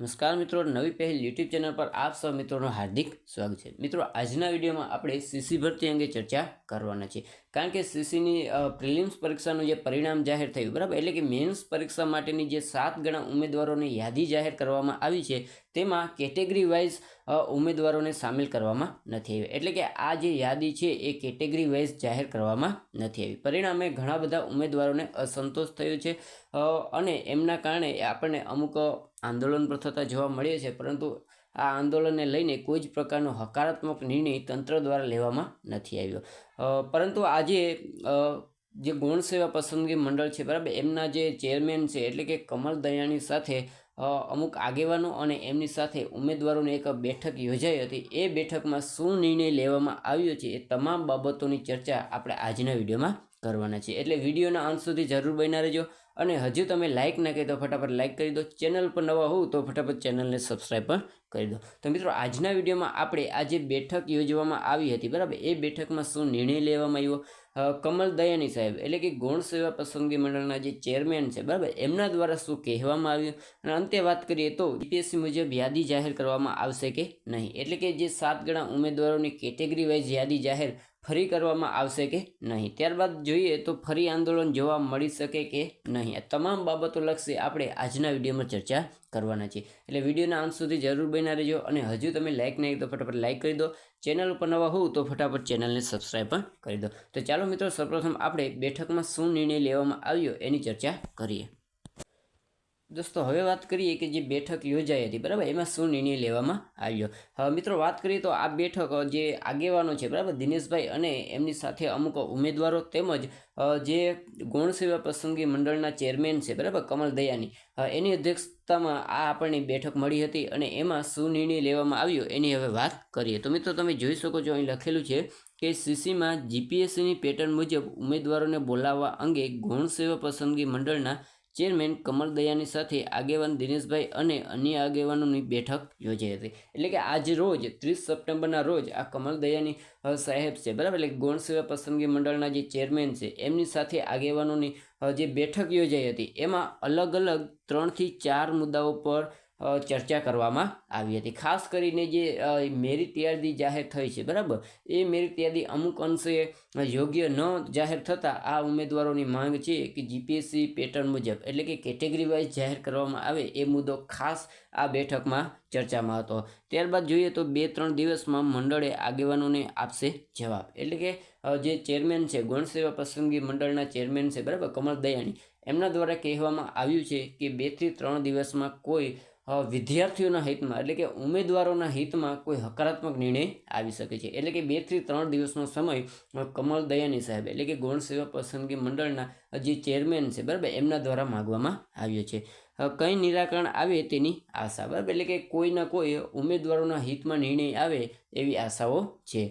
नमस्कार मित्रों, नवी पहल यूट्यूब चैनल पर आप सब मित्रों हार्दिक स्वागत है। मित्रों, आजना विडियो में આપણે સીસી ભરતી અંગે ચર્ચા કરવાના છે, કારણ કે સીસીની પ્રિલિમ્સ પરીક્ષાનું જે પરિણામ જાહેર થયું, બરાબર, એટલે કે મેન્સ પરીક્ષા માટેની જે 7 ગણા ઉમેદવારોની યાદી જાહેર કરવામાં આવી છે, તેમાં કેટેગરી વાઇઝ ઉમેદવારોને સામેલ કરવામાં નથી આવી। એટલે કે આ જે યાદી છે એ કેટેગરી વાઇઝ જાહેર કરવામાં નથી આવી। પરિણામે ઘણા બધા ઉમેદવારોને અસંતોષ થયો છે અને એમના કારણે આપણને અમુક આંદોલન પર થતા જોવા મળે છે, પરંતુ આ આંદોલનને લઈને કોઈ જ પ્રકારનો હકારાત્મક નિર્ણય તંત્ર દ્વારા લેવામાં નથી આવ્યો। પરંતુ આજે જે ગૌણ સેવા પસંદગી મંડળ છે, બરાબર, એમના જે ચેરમેન છે એટલે કે કમલ દયાની સાથે અમુક આગેવાનો અને એમની સાથે ઉમેદવારોની એક બેઠક યોજાઈ હતી। એ બેઠકમાં શું નિર્ણય લેવામાં આવ્યો છે એ તમામ બાબતોની ચર્ચા આપણે આજના વિડીયોમાં કરવાના છે, એટલે વિડીયોના અંત સુધી જરૂર બન્યા રહેજો। અને હજુ તમે લાઇક ના કરી તો ફટાફટ લાઇક કરી દો, ચેનલ પર નવા હોવ તો ફટાફટ ચેનલને સબસ્ક્રાઈબ પણ કરી દો। તો મિત્રો, આજના વિડીયોમાં આપણે આ જે બેઠક યોજવામાં આવી હતી, બરાબર, એ બેઠકમાં શું નિર્ણય લેવામાં આવ્યો, કમલ દયાની સાહેબ એટલે કે ગૌણ સેવા પસંદગી મંડળના જે ચેરમેન છે, બરાબર, એમના દ્વારા શું કહેવામાં આવ્યું, અને અંતે વાત કરીએ તો જીપીએસસી મુજબ યાદી જાહેર કરવામાં આવશે કે નહીં, એટલે કે જે 7 ગણા ઉમેદવારોની કેટેગરી વાઇઝ યાદી જાહેર ફરી કરવામાં આવશે કે નહીં, ત્યારબાદ જોઈએ તો ફરી આંદોલન જોવા મળી શકે કે નહીં, આ તમામ બાબતો લક્ષે આપણે આજના વિડીયોમાં ચર્ચા કરવાના છે, એટલે વિડીયોના અંત સુધી જરૂર બન્યા રહેજો। અને હજુ તમે લાઇક નહીં તો ફટાફટ લાઇક કરી દો, ચેનલ ઉપર નવા હોવ તો ફટાફટ ચેનલને સબસ્ક્રાઈબ પણ કરી દો। તો ચાલો મિત્રો, સૌપ્રથમ આપણે બેઠકમાં શું નિર્ણય લેવામાં આવ્યો એની ચર્ચા કરીએ। દોસ્તો, હવે વાત કરીએ કે જે બેઠક યોજાઈ હતી, બરાબર, એમાં શું નિર્ણય લેવામાં આવ્યો। હવે મિત્રો, વાત કરીએ તો આ બેઠક જે આગેવાનો છે, બરાબર, દિનેશભાઈ અને એમની સાથે અમુક ઉમેદવારો તેમજ જે ગૌણ સેવા પસંદગી મંડળના ચેરમેન છે, બરાબર, કમલ દયાની, એની અધ્યક્ષતામાં આ આપણને બેઠક મળી હતી। અને એમાં શું નિર્ણય લેવામાં આવ્યો એની હવે વાત કરીએ તો મિત્રો, તમે જોઈ શકો છો અહીં લખેલું છે કે સીસીમાં જીપીએસસીની પેટર્ન મુજબ ઉમેદવારોને બોલાવવા અંગે ગૌણ સેવા પસંદગી મંડળના ચેરમેન કમલ દયાની સાથે આગેવાન દિનેશભાઈ અને અન્ય આગેવાનોની બેઠક યોજાઈ હતી। એટલે કે આજ રોજ 30 સપ્ટેમ્બરના રોજ આ કમલ દયાની સાહેબ છે, બરાબર, એટલે ગૌણ સેવા પસંદગી મંડળના જે ચેરમેન છે એમની સાથે આગેવાનોની જે બેઠક યોજાઈ હતી, એમાં અલગ અલગ 3 થી 4 મુદ્દાઓ પર ચર્ચા કરવામાં આવી હતી। ખાસ કરીને જે મેરિટ યાદી જાહેર થઈ છે, બરાબર, એ મેરિટ યાદી અમુક અંશે યોગ્ય ન જાહેર થતાં આ ઉમેદવારોની માંગ છે કે જીપીએસસી પેટર્ન મુજબ એટલે કે કેટેગરી વાઇઝ જાહેર કરવામાં આવે એ મુદ્દો ખાસ આ બેઠકમાં ચર્ચામાં હતો। ત્યારબાદ જોઈએ તો 2-3 દિવસમાં મંડળે આગેવાનોને આપશે જવાબ, એટલે કે જે ચેરમેન છે, ગૌણ સેવા પસંદગી મંડળના ચેરમેન છે, બરાબર, કમલ દયાની, એમના દ્વારા કહેવામાં આવ્યું છે કે 2 થી 3 દિવસમાં કોઈ વિદ્યાર્થીઓના હિતમાં એટલે કે ઉમેદવારોના હિતમાં કોઈ હકારાત્મક નિર્ણય આવી શકે છે। એટલે કે 2 થી 3 દિવસનો સમય કમલ દયાની સાહેબ એટલે કે ગૌણ સેવા પસંદગી મંડળના જે ચેરમેન છે, બરાબર, એમના દ્વારા માંગવામાં આવ્યો છે। કંઈ નિરાકરણ આવે તેની આશા, બરાબર, એટલે કે કોઈના કોઈ ઉમેદવારોના હિતમાં નિર્ણય આવે એવી આશાઓ છે।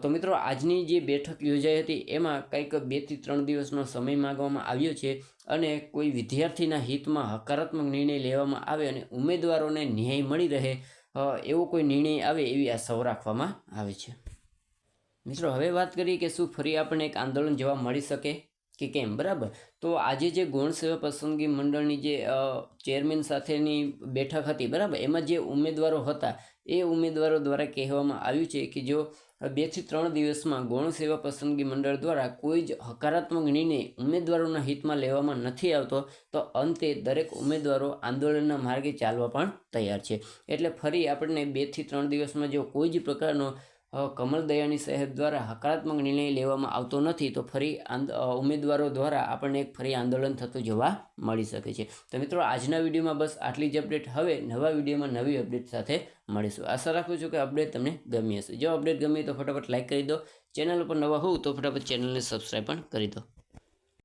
તો મિત્રો, આજની જે બેઠક યોજાઈ હતી એમાં કંઈક 2 થી 3 દિવસનો સમય માંગવામાં આવ્યો છે અને કોઈ વિદ્યાર્થીના હિતમાં હકારાત્મક નિર્ણય લેવામાં આવે અને ઉમેદવારોને ન્યાય મળી રહે એવો કોઈ નિર્ણય આવે એવી આશાઓ રાખવામાં આવે છે। મિત્રો, હવે વાત કરીએ કે શું ફરી આપણને એક આંદોલન જોવા મળી શકે કે કેમ, બરાબર। તો આજે જે ગૌણ સેવા પસંદગી મંડળની જે ચેરમેન સાથેની બેઠક હતી, બરાબર, એમાં જે ઉમેદવારો હતા એ ઉમેદવારો દ્વારા કહેવામાં આવ્યું છે કે જો 2 થી 3 દિવસમાં ગૌણ સેવા પસંદગી મંડળ દ્વારા કોઈ જ હકારાત્મક નિર્ણય ઉમેદવારોના હિતમાં લેવામાં નથી આવતો તો અંતે દરેક ઉમેદવારો આંદોલનના માર્ગે ચાલવા પણ તૈયાર છે। એટલે ફરી આપણને 2 થી 3 દિવસમાં જો કોઈ જ પ્રકારનો કમલ દયાની સાહેબ દ્વારા હકારાત્મક નિર્ણય લેવામાં આવતો નથી તો ફરી ઉમેદવારો દ્વારા આપણને એક ફરી આંદોલન થતું જોવા મળી શકે છે। તો મિત્રો, આજના વિડીયોમાં બસ આટલી જ અપડેટ। હવે નવા વિડીયોમાં નવી અપડેટ સાથે મળીશું। આશા રાખું છું કે અપડેટ તમને ગમી હશે। જો અપડેટ ગમી તો ફટાફટ લાઇક કરી દો, ચેનલ ઉપર નવા હોવ તો ફટાફટ ચેનલને સબસ્ક્રાઈબ પણ કરી દો।